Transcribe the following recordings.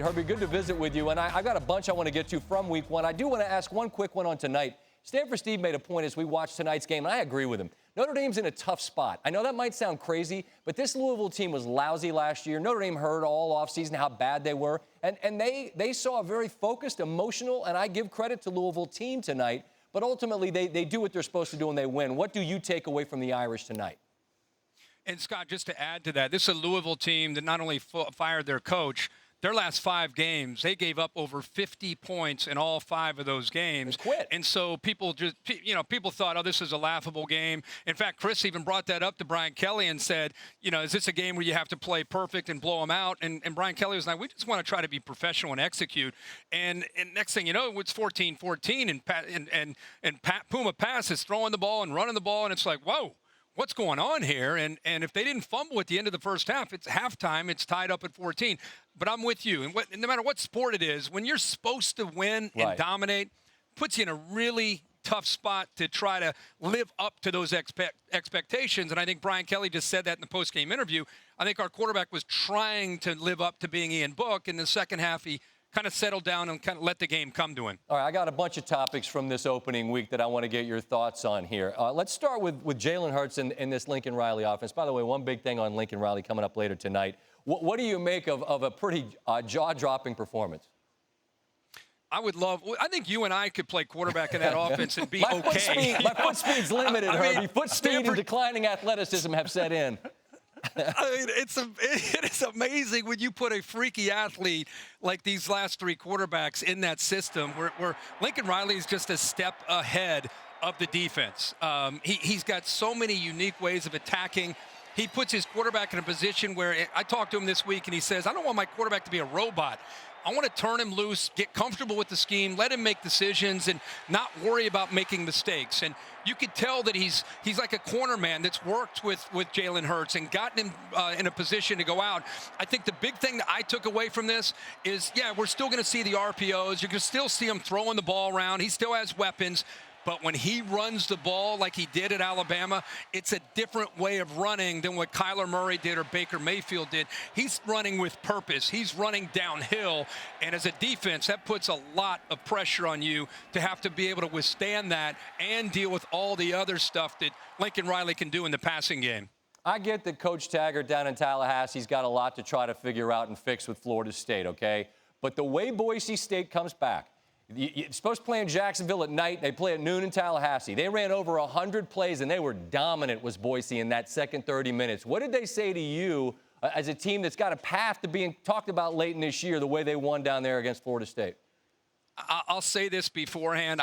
Herbie, good to visit with you. And I got a bunch I want to get to from week one. I do want to ask one quick one on tonight. Stanford Steve made a point as we watched tonight's game, and I agree with him. Notre Dame's in a tough spot. I know that might sound crazy, but this Louisville team was lousy last year. Notre Dame heard all offseason how bad they were. And they saw a very focused, emotional, and I give credit to Louisville team tonight. But ultimately, they do what they're supposed to do and they win. What do you take away from the Irish tonight? And, Scott, just to add to that, this is a Louisville team that not only fired their coach, their last 5 games, they gave up over 50 points in all 5 of those games. They quit. And so people people thought, oh, this is a laughable game. In fact, Chris even brought that up to Brian Kelly and said, is this a game where you have to play perfect and blow them out? And Brian Kelly was like, we just want to try to be professional and execute. And next thing you know, it's 14-14, and Puma Pass is throwing the ball and running the ball, and it's like, whoa. What's going on here? And if they didn't fumble at the end of the first half, it's halftime. It's tied up at 14. But I'm with you. And no matter what sport it is, when you're supposed to win and dominate, puts you in a really tough spot to try to live up to those expectations. And I think Brian Kelly just said that in the post-game interview. I think our quarterback was trying to live up to being Ian Book. In the second half, he kind of settled down and kind of let the game come to him. All right, I got a bunch of topics from this opening week that I want to get your thoughts on here. Let's start with Jalen Hurts and this Lincoln Riley offense. By the way, one big thing on Lincoln Riley coming up later tonight. What do you make of a pretty jaw-dropping performance? I think you and I could play quarterback in that offense and be okay. My foot speed's limited, Herbie. Foot speed and declining athleticism have set in. I mean, it is amazing when you put a freaky athlete like these last 3 quarterbacks in that system where Lincoln Riley is just a step ahead of the defense. He's got so many unique ways of attacking. He puts his quarterback in a position where I talked to him this week, and he says, I don't want my quarterback to be a robot. I want to turn him loose, get comfortable with the scheme, let him make decisions, and not worry about making mistakes. And you could tell that he's like a corner man that's worked with Jalen Hurts and gotten him in a position to go out. I think the big thing that I took away from this is, we're still going to see the RPOs. You can still see him throwing the ball around. He still has weapons. But when he runs the ball like he did at Alabama, it's a different way of running than what Kyler Murray did or Baker Mayfield did. He's running with purpose. He's running downhill. And as a defense, that puts a lot of pressure on you to have to be able to withstand that and deal with all the other stuff that Lincoln Riley can do in the passing game. I get that Coach Taggart down in Tallahassee's got a lot to try to figure out and fix with Florida State, okay? But the way Boise State comes back, you're supposed to play in Jacksonville at night. They play at noon in Tallahassee. They ran over 100 plays, and they were dominant, was Boise, in that second 30 minutes. What did they say to you as a team that's got a path to being talked about late in this year, the way they won down there against Florida State? I'll say this beforehand.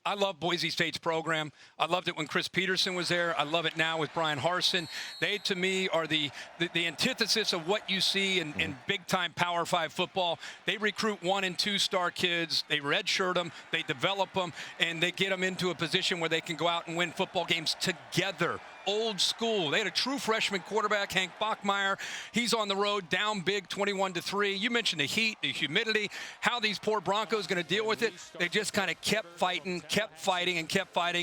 I love Boise State's program. I loved it when Chris Peterson was there. I love it now with Brian Harsin. They, to me, are the antithesis of what you see in big-time Power 5 football. They recruit 1- and 2-star kids. They redshirt them. They develop them, and they get them into a position where they can go out and win football games together. Old school. They had a true freshman quarterback, Hank Bachmeier. He's on the road, down big, 21-3. You mentioned the heat, the humidity, how these poor Broncos going to deal with it. They just kind of kept fighting,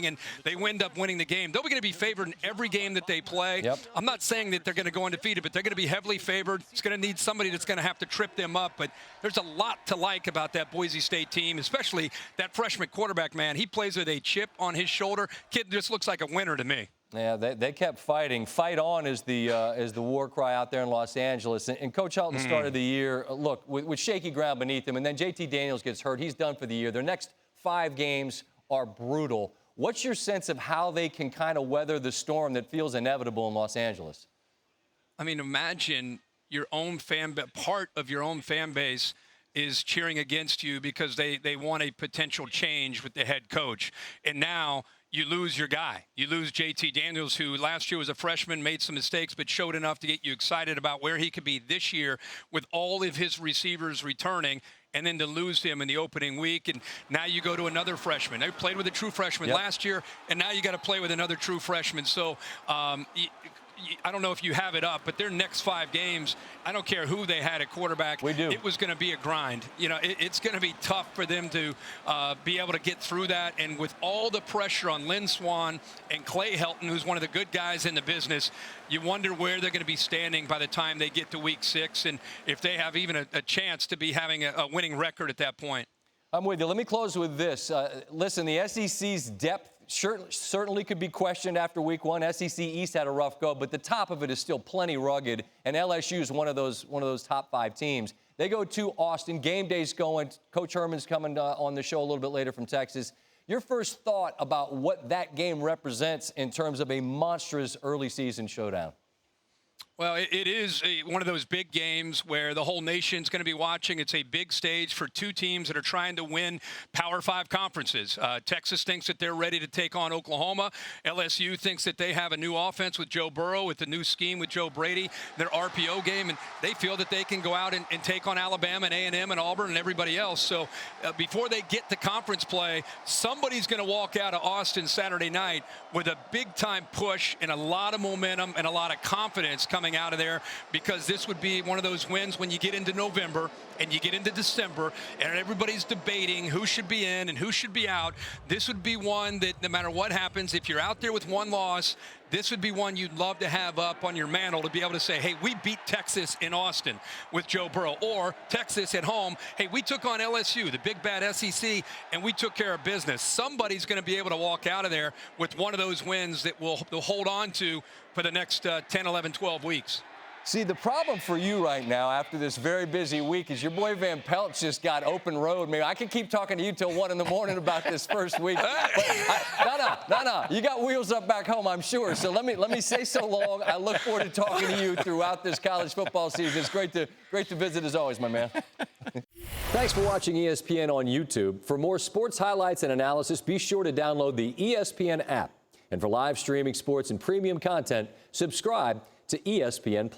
and they wind up winning the game. They're going to be favored in every game that they play. Yep. I'm not saying that they're going to go undefeated, but they're going to be heavily favored. It's going to need somebody that's going to have to trip them up. But there's a lot to like about that Boise State team, especially that freshman quarterback, man. He plays with a chip on his shoulder. Kid just looks like a winner to me. Yeah, they kept fighting. Fight on is the war cry out there in Los Angeles. And Coach Helton started the year, look, with shaky ground beneath him. And then JT Daniels gets hurt. He's done for the year. Their next 5 games are brutal. What's your sense of how they can kind of weather the storm that feels inevitable in Los Angeles? I mean, imagine your own part of your own fan base is cheering against you because they want a potential change with the head coach. And now you lose your guy. You lose JT Daniels, who last year was a freshman, made some mistakes, but showed enough to get you excited about where he could be this year with all of his receivers returning, and then to lose him in the opening week. And now you go to another freshman. They played with a true freshman last year, and now you got to play with another true freshman. So I don't know if you have it up, but their next 5 games, I don't care who they had at quarterback. We do. It was going to be a grind. You know, it's going to be tough for them to be able to get through that. And with all the pressure on Lynn Swann and Clay Helton, who's one of the good guys in the business, you wonder where they're going to be standing by the time they get to week 6, and if they have even a chance to be having a winning record at that point. I'm with you. Let me close with this. Listen, the SEC's depth certainly could be questioned after week 1. SEC East had a rough go, but the top of it is still plenty rugged, and LSU is one of those top 5 teams. They go to Austin. Game day's going. Coach Herman's coming on the show a little bit later from Texas. Your first thought about what that game represents in terms of a monstrous early season showdown? Well, it is one of those big games where the whole nation's going to be watching. It's a big stage for 2 teams that are trying to win Power 5 conferences. Texas thinks that they're ready to take on Oklahoma. LSU thinks that they have a new offense with Joe Burrow, with the new scheme with Joe Brady, their RPO game, and they feel that they can go out and take on Alabama and A&M and Auburn and everybody else. So before they get to conference play, somebody's going to walk out of Austin Saturday night with a big-time push and a lot of momentum and a lot of confidence coming out of there, because this would be one of those wins when you get into November and you get into December and everybody's debating who should be in and who should be out. This would be one that no matter what happens, if you're out there with 1 loss, this would be one you'd love to have up on your mantle to be able to say, hey, we beat Texas in Austin with Joe Burrow, or Texas at home, hey, we took on LSU, the big bad SEC, and we took care of business. Somebody's going to be able to walk out of there with one of those wins that they'll hold on to for the next 10, 11, 12 weeks. See, the problem for you right now after this very busy week is your boy Van Pelt's just got open road. Maybe I can keep talking to you till 1 in the morning about this first week. No. You got wheels up back home, I'm sure. So let me say so long. I look forward to talking to you throughout this college football season. It's great to visit as always, my man. Thanks for watching ESPN on YouTube. For more sports highlights and analysis, be sure to download the ESPN app. And for live streaming sports and premium content, subscribe to ESPN+.